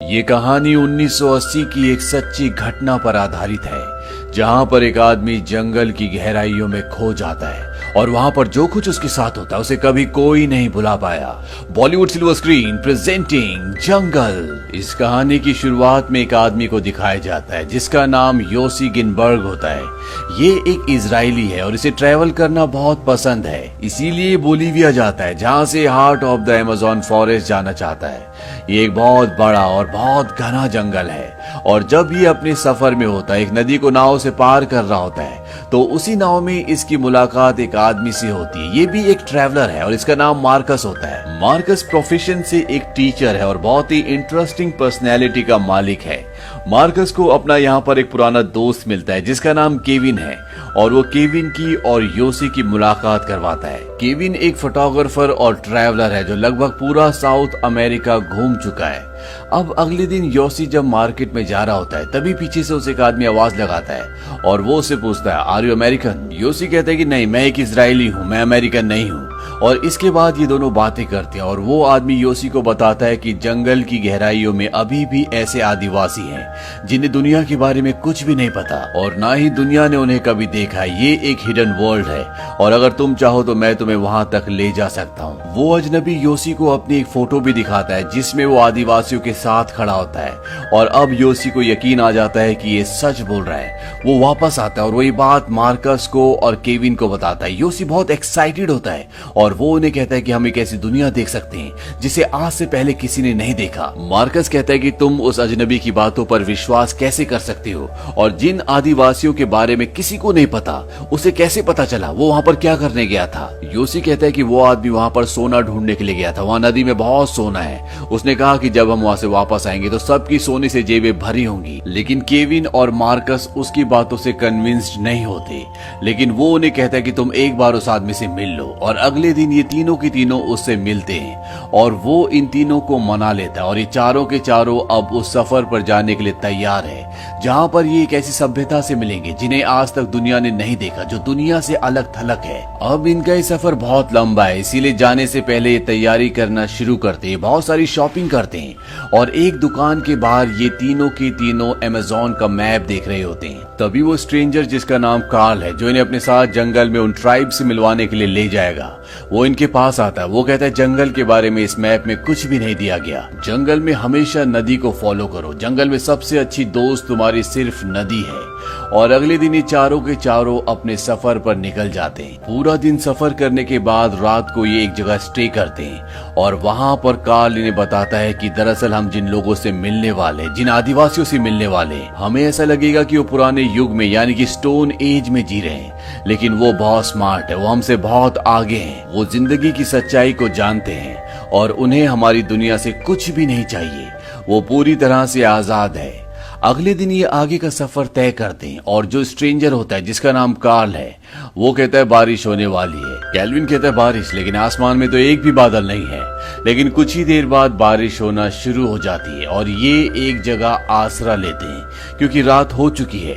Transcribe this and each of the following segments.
ये कहानी 1980 की एक सच्ची घटना पर आधारित है, जहां पर एक आदमी जंगल की गहराइयों में खो जाता है और वहां पर जो कुछ उसके साथ होता है उसे कभी कोई नहीं भुला पाया। बॉलीवुड सिल्वर स्क्रीन प्रेजेंटिंग जंगल। इस कहानी की शुरुआत में एक आदमी को दिखाया जाता है जिसका नाम योसी गिनबर्ग होता है। ये एक इजरायली है और इसे ट्रैवल करना बहुत पसंद है, इसीलिए बोलीविया जाता है जहां से heart of the Amazon forest जाना चाहता है। ये एक बहुत बड़ा और बहुत घना जंगल है और जब ये अपने सफर में होता है, एक नदी को नाव से पार कर रहा होता है, तो उसी नाव में इसकी मुलाकात एक आदमी से होती है। ये भी एक ट्रैवलर है और इसका नाम मार्कस होता है। मार्कस प्रोफेशन से एक टीचर है और बहुत ही इंटरेस्टिंग पर्सनैलिटी का मालिक है। मार्कस को अपना यहाँ पर एक पुराना दोस्त मिलता है जिसका नाम केविन है और वो केविन की और योसी की मुलाकात करवाता है। केविन एक फोटोग्राफर और ट्रैवलर है जो लगभग पूरा साउथ अमेरिका घूम चुका है। अब अगले दिन योसी जब मार्केट में जा रहा होता है, तभी पीछे से उसे एक आदमी आवाज लगाता है और वो उसे पूछता है, आर यू अमेरिकन? योसी कहता है कि नहीं, मैं एक इजरायली हूँ, मैं अमेरिकन नहीं हूँ। और इसके बाद ये दोनों बातें करते हैं और वो आदमी योसी को बताता है कि जंगल की गहराइयों में अभी भी ऐसे आदिवासी हैं जिन्हें दुनिया के बारे में कुछ भी नहीं पता और ना ही दुनिया ने उन्हें कभी देखा। ये एक हिडन वर्ल्ड है और अगर तुम चाहो तो मैं तुम्हें वहां तक ले जा सकता हूँ। वो अजनबी योसी को अपनी एक फोटो भी दिखाता है जिसमें वो आदिवासियों के साथ खड़ा होता है और अब योसी को यकीन आ जाता है कि ये सच बोल रहा है। वो वापस आता है और वही बात मार्कस को और केविन को बताता है। योसी बहुत एक्साइटेड होता है और वो उन्हें कहता है कि हम एक ऐसी दुनिया देख सकते हैं जिसे आज से पहले किसी ने नहीं देखा। मार्कस कहता है कि तुम उस अजनबी की बातों पर विश्वास कैसे कर सकते हो और जिन आदिवासियों के बारे में किसी को नहीं पता उसे कैसे पता चला, वो वहां पर क्या करने गया था। योसी कहता है कि वो आदमी वहां पर सोना ढूंढने के लिए गया था, वहां नदी में बहुत सोना है। उसने कहा कि जब हम वहां से वापस आएंगे तो सबकी सोने से जेबें भरी होंगी। लेकिन केविन और मार्कस उसकी बातों से कन्विंस्ड नहीं होते, लेकिन वो उन्हें कहता है कि तुम एक बार उस आदमी से मिल लो। और अगले दिन ये तीनों की तीनों उससे मिलते हैं और वो इन तीनों को मना लेता है और ये चारों के चारों अब उस सफर पर जाने के लिए तैयार है जहां पर ये एक ऐसी सभ्यता से मिलेंगे जिन्हें आज तक दुनिया ने नहीं देखा, जो दुनिया से अलग थलग है। अब इनका ये सफर बहुत लंबा है, इसीलिए जाने से पहले ये तैयारी करना शुरू करते हैं, बहुत सारी शॉपिंग करते हैं और एक दुकान के बाहर ये तीनों के तीनों अमेज़न का मैप देख रहे होते हैं। तभी वो स्ट्रेंजर जिसका नाम कार्ल है, जो इन्हें अपने साथ जंगल में उन ट्राइब से मिलवाने के लिए ले जाएगा, वो इनके पास आता है। वो कहता है जंगल के बारे में इस मैप में कुछ भी नहीं दिया गया, जंगल में हमेशा नदी को फॉलो करो, जंगल में सबसे अच्छी दोस्त तुम्हारी सिर्फ नदी है। और अगले दिन ये चारों के चारों अपने सफर पर निकल जाते हैं। पूरा दिन सफर करने के बाद रात को ये एक जगह स्टे करते हैं और वहां पर कार्ल इन्हें बताता है कि दरअसल हम जिन लोगों से मिलने वाले, जिन आदिवासियों से मिलने वाले, हमें ऐसा लगेगा कि वो पुराने युग में यानी कि स्टोन एज में जी रहे हैं, लेकिन वो बहुत स्मार्ट है, वो हमसे बहुत आगे हैं, वो जिंदगी की सच्चाई को जानते हैं और उन्हें हमारी दुनिया से कुछ भी नहीं चाहिए, वो पूरी तरह से आजाद है। अगले दिन ये आगे का सफर तय करते हैं और जो स्ट्रेंजर होता है जिसका नाम कार्ल है, वो कहता है बारिश होने वाली है। कैल्विन कहता है बारिश, लेकिन आसमान में तो एक भी बादल नहीं है। लेकिन कुछ ही देर बाद बारिश होना शुरू हो जाती है और ये एक जगह आसरा लेते हैं क्योंकि रात हो चुकी है।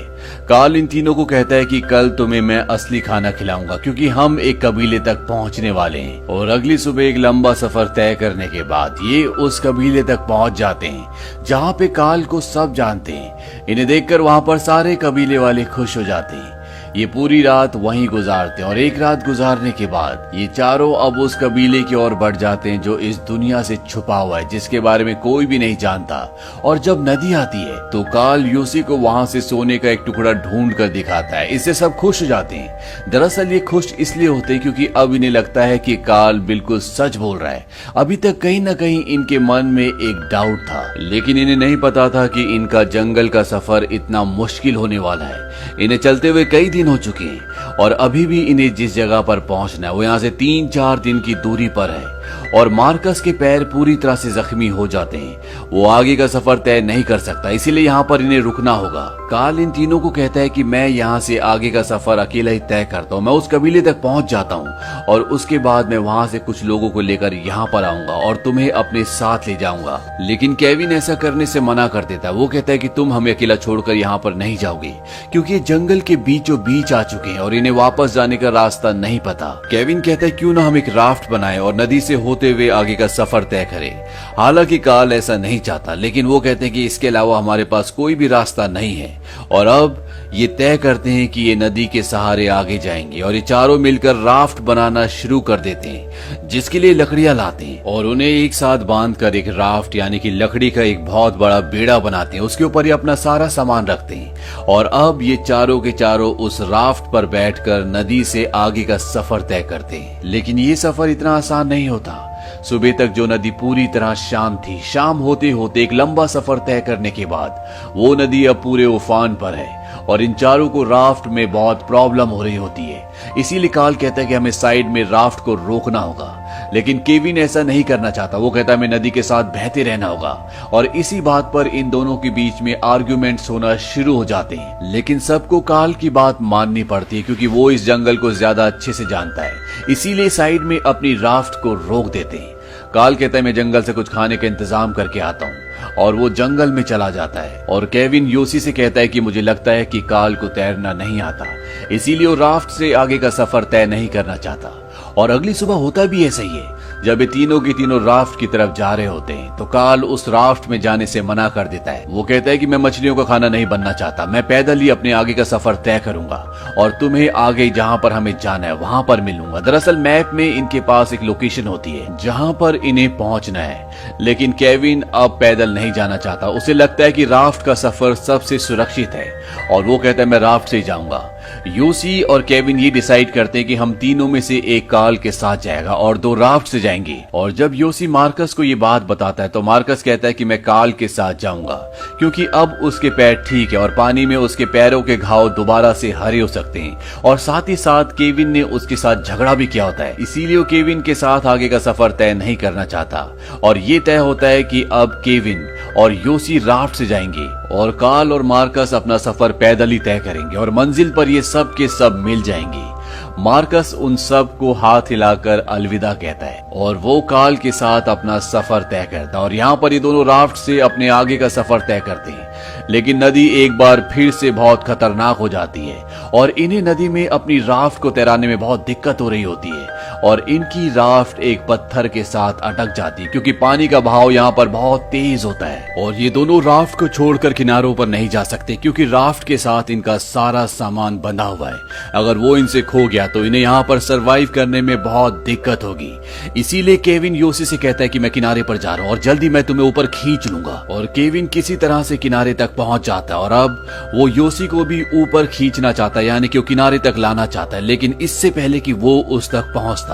कार्ल इन तीनों को कहता है कि कल तुम्हें मैं असली खाना खिलाऊंगा क्योंकि हम एक कबीले तक पहुंचने वाले हैं। और अगली सुबह एक लंबा सफर तय करने के बाद ये उस कबीले तक पहुंच जाते हैं जहां पे कार्ल को सब जानते हैं। इन्हें देखकर वहां पर सारे कबीले वाले खुश हो जाते हैं। ये पूरी रात वहीं गुजारते हैं और एक रात गुजारने के बाद ये चारों अब उस कबीले की ओर बढ़ जाते हैं जो इस दुनिया से छुपा हुआ है, जिसके बारे में कोई भी नहीं जानता। और जब नदी आती है तो कार्ल योसी को वहां से सोने का एक टुकड़ा ढूंढ कर दिखाता है। इससे सब खुश हो जाते हैं। दरअसल ये खुश इसलिए होते हैं क्योंकि अब इन्हें लगता है कि कार्ल बिल्कुल सच बोल रहा है। अभी तक कहीं न कहीं इनके मन में एक डाउट था, लेकिन इन्हें नहीं पता था कि इनका जंगल का सफर इतना मुश्किल होने वाला है। इन्हें चलते हुए कई दिन हो चुके हैं और अभी भी इन्हें जिस जगह पर पहुंचना है वो यहाँ से 3-4 दिन की दूरी पर है और मार्कस के पैर पूरी तरह से जख्मी हो जाते हैं। वो आगे का सफर तय नहीं कर सकता, इसीलिए यहाँ पर इन्हें रुकना होगा। कार्ल इन तीनों को कहता है कि मैं यहाँ से आगे का सफर अकेला ही तय करता हूँ, मैं उस कबीले तक पहुंच जाता हूँ और उसके बाद मैं वहाँ से कुछ लोगों को लेकर यहाँ पर आऊंगा और तुम्हें अपने साथ ले जाऊंगा। लेकिन केविन ऐसा करने से मना कर देता है। वो कहता है कि तुम हमें अकेला छोड़कर यहाँ पर नहीं जाओगे क्योंकि जंगल के बीचों बीच आ चुके हैं और इन्हें वापस जाने का रास्ता नहीं पता। केविन कहता है क्यों ना हम एक राफ्ट बनाए और नदी से होते हुए आगे का सफर तय करे। हालांकि काल ऐसा नहीं चाहता, लेकिन वो कहते हैं कि इसके अलावा हमारे पास कोई भी रास्ता नहीं है। और अब ये तय करते हैं कि ये नदी के सहारे आगे जाएंगे और ये चारों मिलकर राफ्ट बनाना शुरू कर देते हैं, जिसके लिए लकड़ियां लाते हैं और उन्हें एक साथ बांधकर एक राफ्ट यानी कि लकड़ी का एक बहुत बड़ा बेड़ा बनाते हैं। उसके ऊपर ये अपना सारा सामान रखते हैं और अब ये चारों के चारों उस राफ्ट पर बैठकर नदी से आगे का सफर तय करते हैं। लेकिन ये सफर इतना आसान नहीं होता। सुबह तक जो नदी पूरी तरह शांत थी, शाम होते होते एक लंबा सफर तय करने के बाद वो नदी अब पूरे उफान पर है और इन चारों को राफ्ट में बहुत प्रॉब्लम हो रही होती है। इसीलिए काल कहता है कि हमें साइड में राफ्ट को रोकना होगा, लेकिन केविन ऐसा नहीं करना चाहता। वो कहता है हमें नदी के साथ बहते रहना होगा और इसी बात पर इन दोनों के बीच में आर्ग्यूमेंट्स होना शुरू हो जाते हैं। लेकिन सबको काल की बात माननी पड़ती है क्योंकि वो इस जंगल को ज्यादा अच्छे से जानता है। इसीलिए साइड में अपनी राफ्ट को रोक देते हैं। काल कहता है मैं जंगल से कुछ खाने का इंतजाम करके आता हूँ और वो जंगल में चला जाता है। और केविन योसी से कहता है कि मुझे लगता है कि काल को तैरना नहीं आता, इसीलिए वो राफ्ट से आगे का सफर तय नहीं करना चाहता। और अगली सुबह होता भी ऐसा ही है। जब ये तीनों की तीनों राफ्ट की तरफ जा रहे होते हैं तो काल उस राफ्ट में जाने से मना कर देता है। वो कहता है कि मैं मछलियों का खाना नहीं बनना चाहता, मैं पैदल ही अपने आगे का सफर तय करूंगा और तुम्हें आगे जहां पर हमें जाना है वहां पर मिलूंगा। दरअसल मैप में इनके पास एक लोकेशन होती है जहां पर इन्हें पहुंचना है, लेकिन केविन अब पैदल नहीं जाना चाहता। उसे लगता है कि राफ्ट का सफर सबसे सुरक्षित है और वो कहता है मैं राफ्ट से जाऊंगा। योसी और केविन ये डिसाइड करते हैं कि हम तीनों में से एक काल के साथ जाएगा और दो राफ्ट से जाएंगे। और जब योसी मार्कस को ये बात बताता है तो मार्कस कहता है कि मैं काल के साथ जाऊंगा क्योंकि अब उसके पैर ठीक है और पानी में उसके पैरों के घाव दोबारा से हरे हो सकते हैं। और साथ ही साथ केविन ने उसके साथ झगड़ा भी किया होता है, इसीलिए वो केविन के साथ आगे का सफर तय नहीं करना चाहता। और ये तय होता है कि अब केविन और योसी राफ्ट से जाएंगे और काल और मार्कस अपना सफर पैदल ही तय करेंगे और मंजिल पर ये सब के सब मिल जाएंगे। मार्कस उन सब को हाथ हिलाकर अलविदा कहता है और वो काल के साथ अपना सफर तय करता है और यहाँ पर ये दोनों राफ्ट से अपने आगे का सफर तय करते हैं। लेकिन नदी एक बार फिर से बहुत खतरनाक हो जाती है और इन्हें नदी में अपनी राफ्ट को तैराने में बहुत दिक्कत हो रही होती है और इनकी राफ्ट एक पत्थर के साथ अटक जाती है क्योंकि पानी का बहाव यहाँ पर बहुत तेज होता है और ये दोनों राफ्ट को छोड़कर किनारों पर नहीं जा सकते क्योंकि राफ्ट के साथ इनका सारा सामान बंधा हुआ है। अगर वो इनसे खो गया तो इन्हें यहाँ पर सरवाइव करने में बहुत दिक्कत होगी। इसीलिए केविन योसी से कहता है कि मैं किनारे पर जा रहा हूँ और जल्दी मैं तुम्हें ऊपर खींच लूंगा। और केविन किसी तरह से किनारे तक पहुंच जाता है और अब वो योसी को भी ऊपर खींचना चाहता है, यानी कि वो किनारे तक लाना चाहता है। लेकिन इससे पहले कि वो उस तक पहुंचता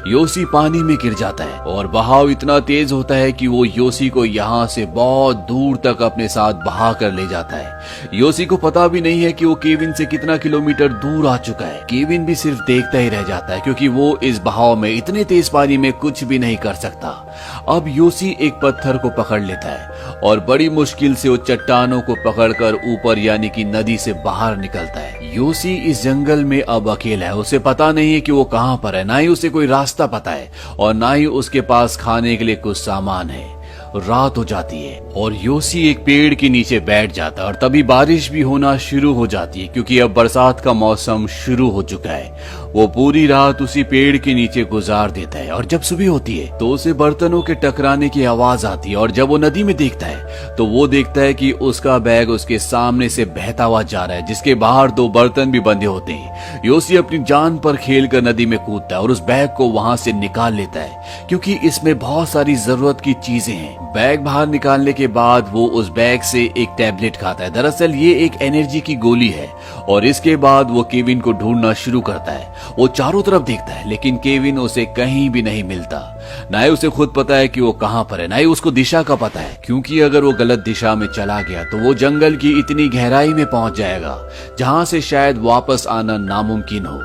योसी पानी में गिर जाता है और बहाव इतना तेज होता है कि वो योसी को यहाँ से बहुत दूर तक अपने साथ बहा कर ले जाता है। योसी को पता भी नहीं है कि वो केविन से कितना किलोमीटर दूर आ चुका है। केविन भी सिर्फ देखता ही रह जाता है क्योंकि वो इस बहाव में इतने तेज पानी में कुछ भी नहीं कर सकता। अब योसी एक पत्थर को पकड़ लेता है और बड़ी मुश्किल से वो चट्टानों को पकड़कर ऊपर यानी कि नदी से बाहर निकलता है। योसी इस जंगल में अब अकेला है, उसे पता नहीं है कि वो कहां पर है, ना ही उसे कोई रास्ता पता है और ना ही उसके पास खाने के लिए कुछ सामान है। रात हो जाती है और योसी एक पेड़ के नीचे बैठ जाता है और तभी बारिश भी होना शुरू हो जाती है क्योंकि अब बरसात का मौसम शुरू हो चुका है। वो पूरी रात उसी पेड़ के नीचे गुजार देता है और जब सुबह होती है तो उसे बर्तनों के टकराने की आवाज आती है और जब वो नदी में देखता है तो वो देखता है कि उसका बैग उसके सामने से बहता हुआ जा रहा है जिसके बाहर दो बर्तन भी बंधे होते हैं। योसी अपनी जान पर खेलकर नदी में कूदता है और उस बैग को वहां से निकाल लेता है क्योंकि इसमें बहुत सारी जरूरत की चीजें हैं। बैग बाहर निकालने के बाद वो उस बैग से एक टैबलेट खाता है। दरअसल ये एक एनर्जी की गोली है और इसके बाद वो केविन को ढूंढना शुरू करता है। वो चारों तरफ देखता है लेकिन केविन उसे कहीं भी नहीं मिलता। ना ही उसे खुद पता है कि वो कहां पर है, ना ही उसको दिशा का पता है क्योंकि अगर वो गलत दिशा में चला गया तो वो जंगल की इतनी गहराई में पहुंच जाएगा जहां से शायद वापस आना नामुमकिन हो।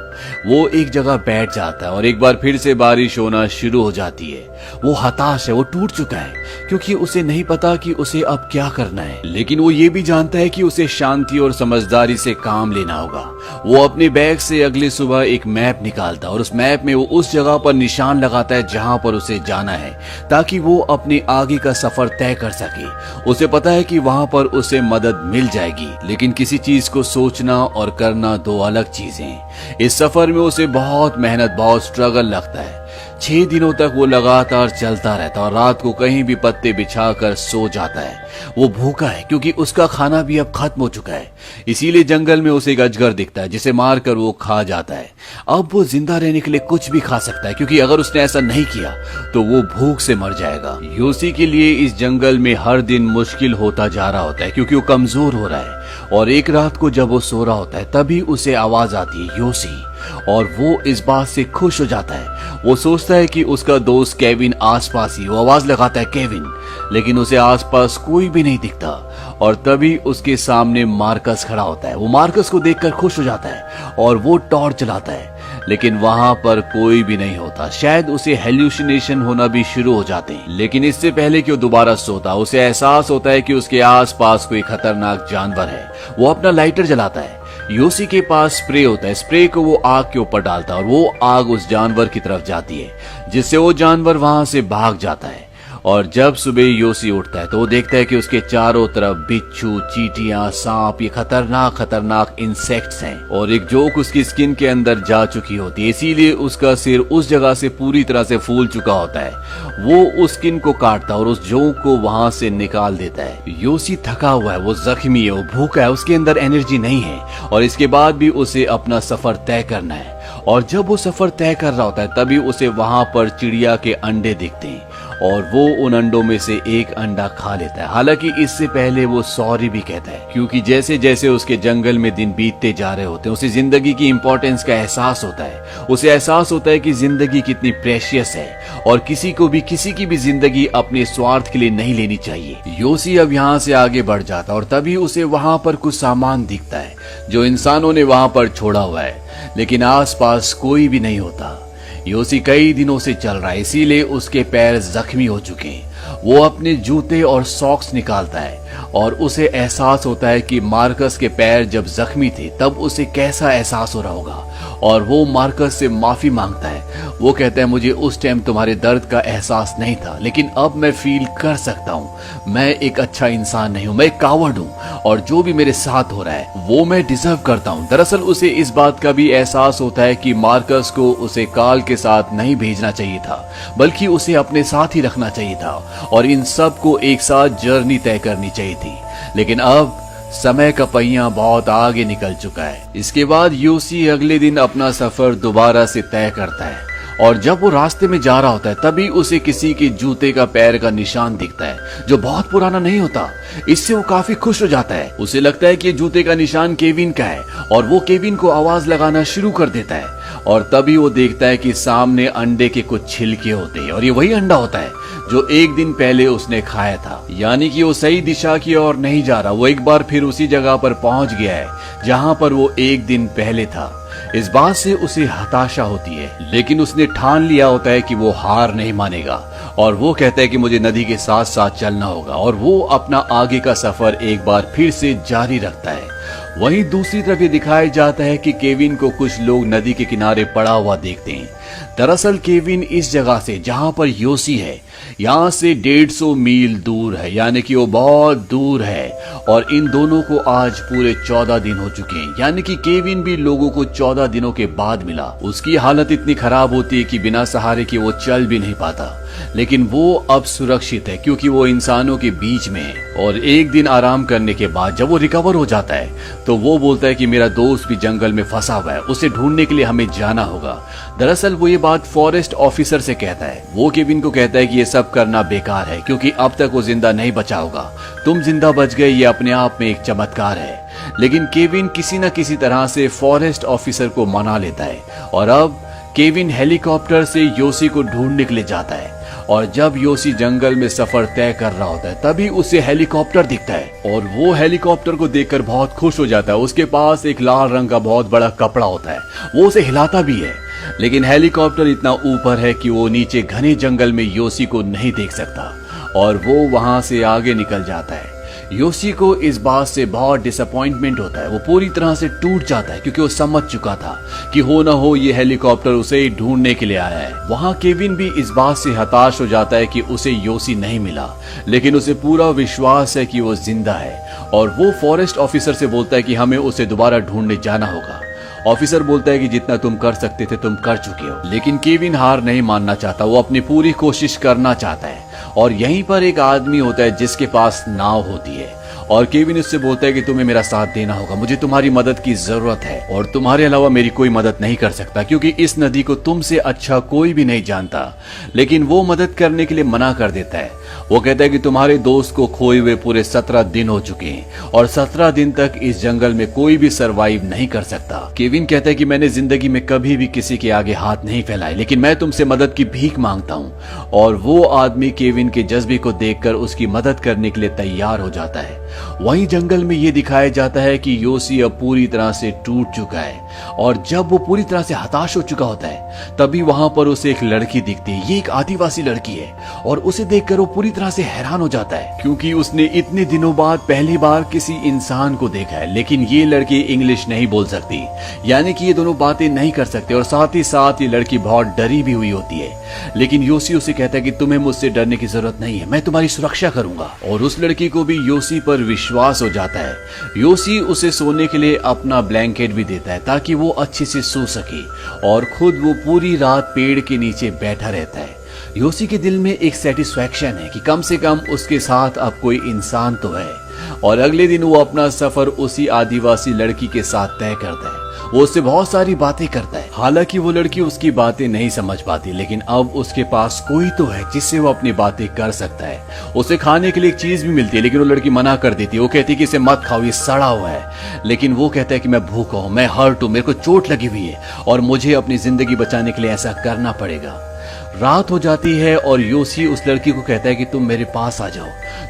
वो एक जगह बैठ जाता है और एक बार फिर से बारिश होना शुरू हो जाती है। वो हताश है, वो टूट चुका है क्योंकि उसे नहीं पता कि उसे अब क्या करना है, लेकिन वो ये भी जानता है कि उसे शांति और समझदारी से काम लेना होगा। वो अपने बैग से अगली सुबह एक मैप निकालता है और उस मैप में वो उस जगह पर निशान लगाता है जहां पर उसे जाना है ताकि वो अपने आगे का सफर तय कर सके। उसे पता है कि वहां पर उसे मदद मिल जाएगी, लेकिन किसी चीज को सोचना और करना दो अलग चीजें। इस सफर में उसे बहुत मेहनत, बहुत स्ट्रगल लगता है। 6 दिनों तक वो लगातार चलता रहता और रात को कहीं भी पत्ते बिछाकर सो जाता है। वो भूखा है क्योंकि उसका खाना भी अब खत्म हो चुका है। इसीलिए जंगल में उसे एक अजगर दिखता है जिसे मारकर वो खा जाता है। अब वो जिंदा रहने के लिए कुछ भी खा सकता है क्योंकि अगर उसने ऐसा नहीं किया तो वो भूख से मर जाएगा। योसी के लिए इस जंगल में हर दिन मुश्किल होता जा रहा होता है क्योंकि वो कमजोर हो रहा है। और एक रात को जब वो सो रहा होता है तभी उसे आवाज आती है योसी, और वो इस बात से खुश हो जाता है। वो सोचता है कि उसका दोस्त केविन आसपास ही। वो आवाज लगाता है केविन, लेकिन उसे आसपास कोई भी नहीं दिखता। और तभी उसके सामने मार्कस खड़ा होता है। वो मार्कस को देखकर खुश हो जाता है और वो टॉर्च चलाता है, लेकिन वहां पर कोई भी नहीं होता। शायद उसे हेल्यूसिनेशन होना भी शुरू हो जाते हैं। लेकिन इससे पहले कि वो दोबारा सोता, उसे एहसास होता है कि उसके आसपास कोई खतरनाक जानवर है। वो अपना लाइटर जलाता है। योसी के पास स्प्रे होता है। स्प्रे को वो आग के ऊपर डालता है और वो आग उस जानवर की तरफ जाती है, जिससे वो जानवर वहां से भाग जाता है। और जब सुबह योसी उठता है तो वो देखता है कि उसके चारों तरफ बिच्छू, चींटियां, सांप, ये खतरनाक खतरनाक इंसेक्ट्स हैं और एक जोक उसकी स्किन के अंदर जा चुकी होती है। इसीलिए उसका सिर उस जगह से पूरी तरह से फूल चुका होता है। वो उस स्किन को काटता है और उस जोक को वहां से निकाल देता है। योसी थका हुआ है, वो जख्मी है, वो भूखा है, उसके अंदर एनर्जी नहीं है और इसके बाद भी उसे अपना सफर तय करना है। और जब वो सफर तय कर रहा होता है तभी उसे वहां पर चिड़िया के अंडे दिखते हैं और वो उन अंडों में से एक अंडा खा लेता है। हालांकि इससे पहले वो सॉरी भी कहता है क्योंकि जैसे जैसे उसके जंगल में दिन बीतते जा रहे होते हैं उसे जिंदगी की इंपॉर्टेंस का एहसास होता है। उसे एहसास होता है कि जिंदगी कितनी प्रेशियस है और किसी को भी किसी की भी जिंदगी अपने स्वार्थ के लिए नहीं लेनी चाहिए। योसी अब यहाँ से आगे बढ़ जाता और तभी उसे वहां पर कुछ सामान दिखता है जो इंसानों ने वहां पर छोड़ा हुआ है, लेकिन आसपास कोई भी नहीं होता। योसी कई दिनों से चल रहा है, इसीलिए उसके पैर जख्मी हो चुके हैं। वो अपने जूते और सॉक्स निकालता है और उसे एहसास होता है कि मार्कस के पैर जब जख्मी थे तब उसे कैसा एहसास हो रहा होगा और वो मार्कस से माफी मांगता है। वो कहता है मुझे उस टाइम तुम्हारे दर्द का एहसास नहीं था, लेकिन अब मैं फील कर सकता हूँ। मैं एक अच्छा इंसान नहीं हूँ, मैं एक कावर्ड हूँ और जो भी मेरे साथ हो रहा है वो मैं डिजर्व करता हूँ। दरअसल उसे इस बात का भी एहसास होता है कि मार्कस को उसे काल के साथ नहीं भेजना चाहिए था, बल्कि उसे अपने साथ ही रखना चाहिए था और इन सब को एक साथ जर्नी तय करनी चाहिए थी। लेकिन अब समय का पहिया बहुत आगे निकल चुका है। इसके बाद योसी अगले दिन अपना सफर दोबारा से तय करता है और जब वो रास्ते में जा रहा होता है तभी उसे किसी के जूते का पैर का निशान दिखता है जो बहुत पुराना नहीं होता। इससे वो काफी खुश हो जाता है। उसे लगता है कि जूते का निशान केविन का है और वो केविन को आवाज लगाना शुरू कर देता है और तभी वो देखता है कि सामने अंडे के कुछ छिलके होते हैं और ये वही अंडा होता है जो एक दिन पहले उसने खाया था। यानी कि वो सही दिशा की ओर नहीं जा रहा, वो एक बार फिर उसी जगह पर पहुंच गया है जहां पर वो एक दिन पहले था। इस बात से उसे हताशा होती है, लेकिन उसने ठान लिया होता है कि वो हार नहीं मानेगा और वो कहता है कि मुझे नदी के साथ साथ चलना होगा और वो अपना आगे का सफर एक बार फिर से जारी रखता है। वहीं दूसरी तरफ ये दिखाया जाता है कि केविन को कुछ लोग नदी के किनारे पड़ा हुआ देखते हैं। दरअसल केविन इस जगह से जहां पर योसी है यहाँ से 150 मील दूर है, यानी कि वो बहुत दूर है और इन दोनों को आज पूरे 14 दिन हो चुके हैं। यानी कि केविन भी लोगों को 14 दिनों के बाद मिला। उसकी हालत इतनी खराब होती है कि बिना सहारे के वो चल भी नहीं पाता, लेकिन वो अब सुरक्षित है क्योंकि वो इंसानों के बीच में है। और एक दिन आराम करने के बाद जब वो रिकवर हो जाता है तो वो बोलता है कि मेरा दोस्त भी जंगल में फंसा हुआ है, उसे ढूंढने के लिए हमें जाना होगा। दरअसल वो ये बात फॉरेस्ट ऑफिसर से कहता है। वो केविन को कहता है कि ये सब करना बेकार है क्योंकि अब तक वो जिंदा नहीं बचा होगा। तुम जिंदा बच गए, ये अपने आप में एक चमत्कार है। लेकिन केविन किसी न किसी तरह से फॉरेस्ट ऑफिसर को मना लेता है और अब केविन हेलीकॉप्टर से योसी को ढूंढने के लिए जाता है। और जब योसी जंगल में सफर तय कर रहा होता है तभी उसे हेलीकॉप्टर दिखता है और वो हेलीकॉप्टर को देखकर बहुत खुश हो जाता है। उसके पास एक लाल रंग का बहुत बड़ा कपड़ा होता है, वो उसे हिलाता भी है, लेकिन हेलीकॉप्टर इतना ऊपर है कि वो नीचे घने जंगल में योसी को नहीं देख सकता और वो वहां से आगे निकल जाता है। योसी को इस बात से बहुत डिसअपॉइंटमेंट होता है। वो पूरी तरह से टूट जाता है क्योंकि वो समझ चुका था कि हो ना हो ये हेलीकॉप्टर उसे ही ढूंढने के लिए आया है। वहां केविन भी इस बात से हताश हो जाता है कि उसे योसी नहीं मिला, लेकिन उसे पूरा विश्वास है कि वो जिंदा है और वो फॉरेस्ट ऑफिसर से बोलता है कि हमें उसे दोबारा ढूंढने जाना होगा। ऑफिसर बोलता है कि जितना तुम कर सकते थे तुम कर चुके हो, लेकिन केविन हार नहीं मानना चाहता। वो अपनी पूरी कोशिश करना चाहता है। और यहीं पर एक आदमी होता है जिसके पास नाव होती है और केविन उससे बोलता है कि तुम्हें मेरा साथ देना होगा, मुझे तुम्हारी मदद की जरूरत है और तुम्हारे अलावा मेरी कोई मदद नहीं कर सकता, क्योंकि इस नदी को तुमसे अच्छा कोई भी नहीं जानता। लेकिन वो मदद करने के लिए मना कर देता है। वो कहता है कि तुम्हारे दोस्त को खोए हुए पूरे 17 दिन हो चुके हैं और 17 दिन तक इस जंगल में कोई भी सरवाइव नहीं कर सकता। केविन कहता है कि मैंने जिंदगी में कभी भी किसी के आगे हाथ नहीं फैलाए, लेकिन मैं तुमसे मदद की भीख मांगता हूँ। और वो आदमी केविन के जज्बे को देखकर उसकी मदद करने के लिए तैयार हो जाता है। वहीं जंगल में ये दिखाया जाता है कि योसी अब पूरी तरह से टूट चुका है और जब वो पूरी तरह से हताश हो चुका होता है तभी वहां पर उसे एक लड़की दिखती है। ये एक आदिवासी लड़की है और उसे देखकर वो पूरी तरह से हैरान हो जाता है, क्योंकि उसने इतने दिनों बाद पहली बार किसी इंसान को देखा है। लेकिन ये लड़की इंग्लिश नहीं बोल सकती, यानी कि ये दोनों बातें नहीं कर सकते और साथ ही साथ ये लड़की बहुत डरी भी हुई होती है। लेकिन योसी उसे कहता है कि तुम्हें मुझसे डरने की जरूरत नहीं है, मैं तुम्हारी सुरक्षा करूंगा। और उस लड़की को भी योसी पर विश्वास हो जाता है। योसी उसे सोने के लिए अपना ब्लैंकेट भी देता है ताकि वो अच्छे से सो सके और खुद वो पूरी रात पेड़ के नीचे बैठा रहता है। योसी के दिल में एक सेटिस्फैक्शन है कि कम से कम उसके साथ अब कोई इंसान तो है। और अगले दिन वो अपना सफर उसी आदिवासी लड़की के साथ तय करता है। वो उससे बहुत सारी बातें करता है। हालांकि वो लड़की उसकी बातें नहीं समझ पाती, लेकिन अब उसके पास कोई तो है जिससे वो अपनी बातें कर सकता है। उसे खाने के लिए एक चीज भी मिलती है, लेकिन वो लड़की मना कर देती है। वो कहती है कि इसे मत खाओ, ये सड़ा हुआ है। लेकिन वो कहता है कि मैं भूखा हूं, मैं हर्ट हूं, मेरे को चोट लगी हुई है और मुझे अपनी जिंदगी बचाने के लिए ऐसा करना पड़ेगा। रात हो जाती है और योसी उस लड़की को कहता है कि तुम मेरे पास आ जाओ,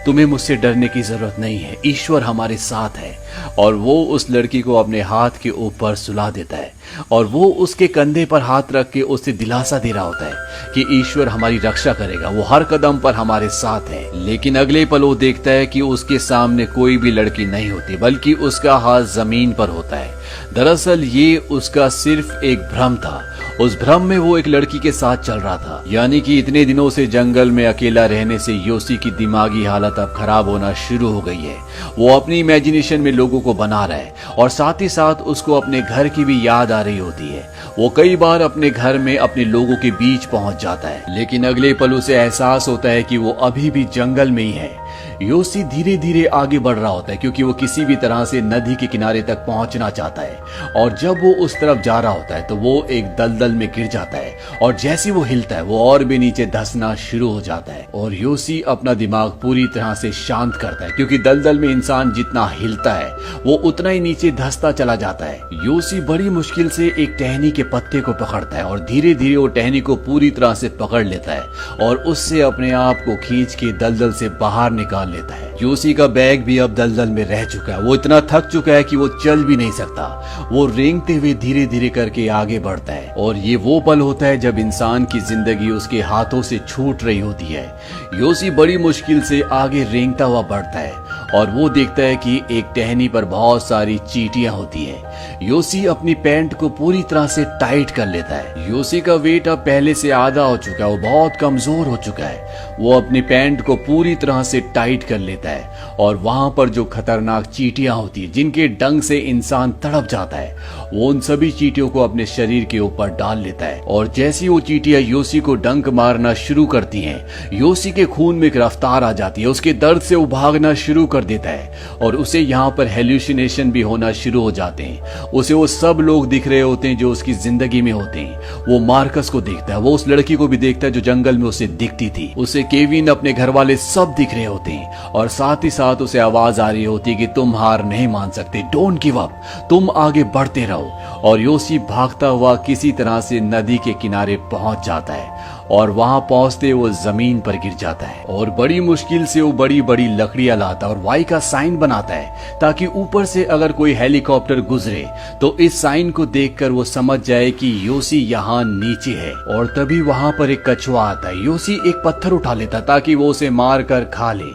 तुम्हें मुझसे डरने की जरूरत नहीं है, ईश्वर हमारे साथ है। और वो उस लड़की को अपने हाथ के ऊपर सुला देता है और वो उसके कंधे पर हाथ रख के उससे दिलासा दे रहा होता है कि ईश्वर हमारी रक्षा करेगा, वो हर कदम पर हमारे साथ है। लेकिन अगले पल वो देखता है कि उसके सामने कोई भी लड़की नहीं होती, बल्कि उसका हाथ जमीन पर होता है। दरअसल ये उसका सिर्फ एक भ्रम था। उस भ्रम में वो एक लड़की के साथ चल रहा था, यानी कि इतने दिनों से जंगल में अकेला रहने से योसी की दिमागी हालत अब खराब होना शुरू हो गई है। वो अपनी इमेजिनेशन में लोगों को बना रहा है और साथ ही साथ उसको अपने घर की भी याद आ रही होती है। वो कई बार अपने घर में अपने लोगों के बीच पहुंच जाता है, लेकिन अगले पल उसे एहसास होता है कि वो अभी भी जंगल में ही है। योसी धीरे धीरे आगे बढ़ रहा होता है क्योंकि वो किसी भी तरह से नदी के किनारे तक पहुंचना चाहता है। और जब वो उस तरफ जा रहा होता है तो वो एक दलदल में गिर जाता है और जैसे वो हिलता है वो और भी नीचे धंसना शुरू हो जाता है। और योसी अपना दिमाग पूरी तरह से शांत करता है, क्योंकि दलदल में इंसान जितना हिलता है वो उतना ही नीचे धंसता चला जाता है। योसी बड़ी मुश्किल से एक टहनी के पत्ते को पकड़ता है और धीरे धीरे वो टहनी को पूरी तरह से पकड़ लेता है और उससे अपने आप को खींच के दलदल से बाहर निकाल लेता है। योसी का बैग भी अब दलदल में रह चुका है। वो इतना थक चुका है कि वो चल भी नहीं सकता। वो रेंगते हुए धीरे धीरे करके आगे बढ़ता है और ये वो पल होता है जब इंसान की जिंदगी उसके हाथों से छूट रही होती है। योसी बड़ी मुश्किल से आगे रेंगता हुआ बढ़ता है और वो देखता है कि एक टहनी पर बहुत सारी चींटियां होती है। योसी अपनी पैंट को पूरी तरह से टाइट कर लेता है। योसी का वेट अब पहले से आधा हो चुका है, वो बहुत कमजोर हो चुका है। वो अपनी पैंट को पूरी तरह से टाइट कर लेता है और वहां पर जो खतरनाक चींटियां होती है जिनके डंक से इंसान तड़प जाता है, वो उन सभी चींटियों को अपने शरीर के ऊपर डाल लेता है। और जैसी वो चींटियां योसी को डंक मारना शुरू करती हैं, योसी के खून में एक रफ्तार आ जाती है। उसके दर्द से वो भागना शुरू कर देता है और उसे यहाँ पर हेल्यूसिनेशन भी होना शुरू हो जाते हैं। उसे वो सब लोग दिख रहे होते हैं जो उसकी जिंदगी में होते हैं। वो मार्कस को देखता है, वो उस लड़की को भी देखता है जो जंगल में उसे दिखती थी। उसे केविन, अपने घर वाले सब दिख रहे होते हैं और साथ ही साथ उसे आवाज आ रही होती है कि तुम हार नहीं मान सकते, डोंट गिव अप, तुम आगे बढ़ते रहो। और योसी भागता हुआ किसी तरह से नदी के किनारे पहुंच जाता है और वहां पहुंचते वो जमीन पर गिर जाता है और बड़ी मुश्किल से वो बड़ी बड़ी लकड़ियां लाता है और वाई का साइन बनाता है ताकि ऊपर से अगर कोई हेलीकॉप्टर गुजरे तो इस साइन को देखकर वो समझ जाए कि योसी यहाँ नीचे है। और तभी वहां पर एक कछुआ आता है। योसी एक पत्थर उठा लेता ताकि वो उसे मार कर खा ले,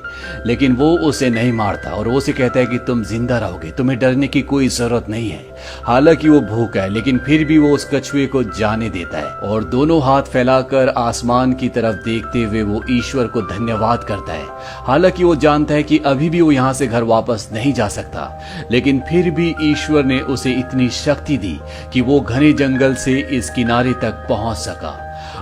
लेकिन वो उसे नहीं मारता और वो उसे कहता है कि तुम जिंदा रहोगे, तुम्हें डरने की कोई जरूरत नहीं है। हालांकि वो भूखा है, लेकिन फिर भी वो उस कछुए को जाने देता है और दोनों हाथ फैलाकर आसमान की तरफ देखते हुए वो ईश्वर को धन्यवाद करता है। हालांकि वो जानता है कि अभी भी वो यहाँ से घर वापस नहीं जा सकता, लेकिन फिर भी ईश्वर ने उसे इतनी शक्ति दी कि वो घने जंगल से इस किनारे तक पहुंच सका।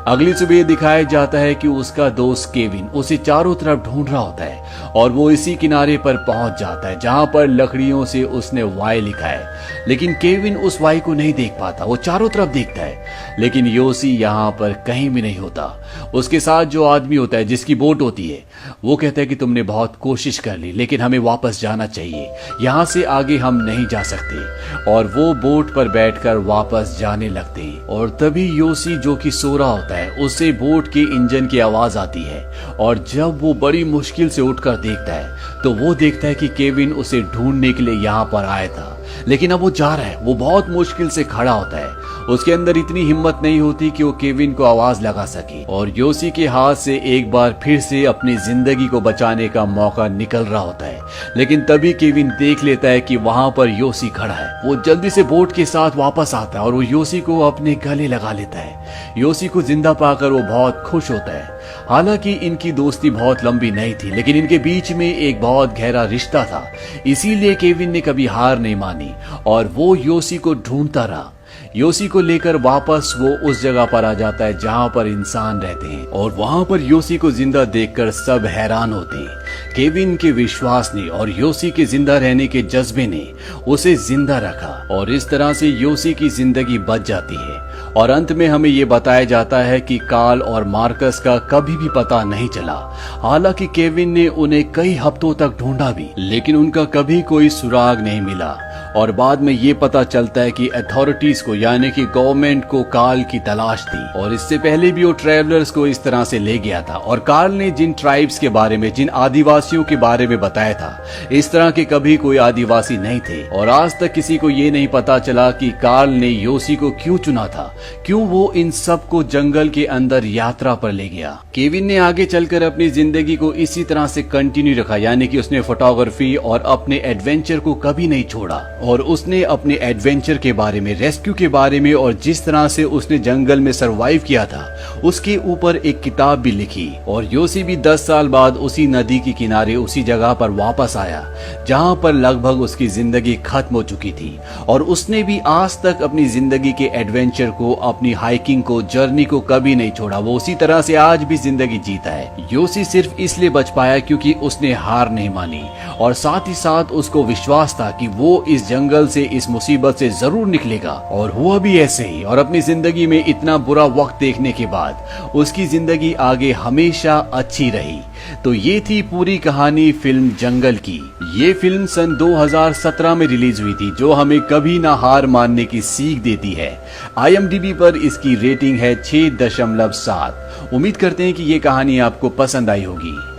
अगली सुबह दिखाया जाता है कि उसका दोस्त केविन उसे चारों तरफ ढूंढ रहा होता है और वो इसी किनारे पर पहुंच जाता है जहां पर लकड़ियों से उसने वाई लिखा है। लेकिन केविन उस वाई को नहीं देख पाता। वो चारों तरफ देखता है लेकिन योसी यहाँ पर कहीं भी नहीं होता। उसके साथ जो आदमी होता है जिसकी बोट होती है वो कहता है कि तुमने बहुत कोशिश कर ली लेकिन हमें वापस जाना चाहिए, यहाँ से आगे हम नहीं जा सकते। और वो बोट पर बैठकर वापस जाने लगते हैं और तभी योसी जो कि सो रहा होता है उसे बोट के इंजन की आवाज आती है और जब वो बड़ी मुश्किल से उठकर देखता है तो वो देखता है कि केविन उसे ढूंढने के लिए यहाँ पर आया था, लेकिन अब वो जा रहा है। वो बहुत मुश्किल से खड़ा होता है, उसके अंदर इतनी हिम्मत नहीं होती कि वो केविन को आवाज लगा सके। और योसी के हाथ से एक बार फिर से अपनी जिंदगी को बचाने का मौका निकल रहा होता है, लेकिन तभी केविन देख लेता है कि वहां पर योसी खड़ा है। वो जल्दी से बोट के साथ वापस आता है और वो योसी को अपने गले लगा लेता है। योसी को जिंदा पाकर वो बहुत खुश होता है। हालांकि इनकी दोस्ती बहुत लंबी नहीं थी, लेकिन इनके बीच में एक बहुत गहरा रिश्ता था, इसीलिए केविन ने कभी हार नहीं मानी और वो योसी को ढूंढता रहा। योसी को लेकर वापस वो उस जगह पर आ जाता है जहां पर इंसान रहते हैं और वहां पर योसी को जिंदा देखकर सब हैरान होते हैं। केविन के विश्वास ने और योसी के जिंदा रहने के जज्बे ने उसे जिंदा रखा और इस तरह से योसी की जिंदगी बच जाती है। और अंत में हमें ये बताया जाता है कि कार्ल और मार्कस का कभी भी पता नहीं चला। हालांकि केविन ने उन्हें कई हफ्तों तक ढूंढा भी, लेकिन उनका कभी कोई सुराग नहीं मिला। और बाद में ये पता चलता है कि अथॉरिटीज को यानी कि गवर्नमेंट को कार्ल की तलाश थी और इससे पहले भी वो ट्रैवलर्स को इस तरह से ले गया था। और कार्ल ने जिन ट्राइब्स के बारे में, जिन आदिवासियों के बारे में बताया था, इस तरह के कभी कोई आदिवासी नहीं थे। और आज तक किसी को ये नहीं पता चला कि कार्ल ने योसी को क्यों चुना था, क्यों वो इन सब को जंगल के अंदर यात्रा पर ले गया। केविन ने आगे चलकर अपनी जिंदगी को इसी तरह से कंटिन्यू रखा, यानी कि उसने फोटोग्राफी और अपने एडवेंचर को कभी नहीं छोड़ा। और उसने अपने एडवेंचर के बारे में, रेस्क्यू के बारे में और जिस तरह से उसने जंगल में सरवाइव किया था उसके ऊपर एक किताब भी लिखी। और योसी भी 10 साल बाद उसी नदी के किनारे उसी जगह पर वापस आया जहां पर लगभग उसकी जिंदगी खत्म हो चुकी थी। और उसने भी आज तक अपनी जिंदगी के एडवेंचर को, अपनी हाइकिंग को, जर्नी को कभी नहीं छोड़ा। वो उसी तरह से आज भी जिंदगी जीता है। योसी सिर्फ इसलिए बच पाया क्योंकि उसने हार नहीं मानी और साथ ही साथ उसको विश्वास था कि वो इस जंगल से, इस मुसीबत से जरूर निकलेगा। और हुआ भी ऐसे ही। और अपनी जिंदगी में इतना बुरा वक्त देखने के बाद उसकी जिंदगी आगे हमेशा अच्छी रही। तो ये थी पूरी कहानी फिल्म जंगल की। ये फिल्म सन 2017 में रिलीज हुई थी, जो हमें कभी ना हार मानने की सीख देती है। IMDb पर इसकी रेटिंग है 6.7। उम्मीद करते हैं कि ये कहानी आपको पसंद आई होगी।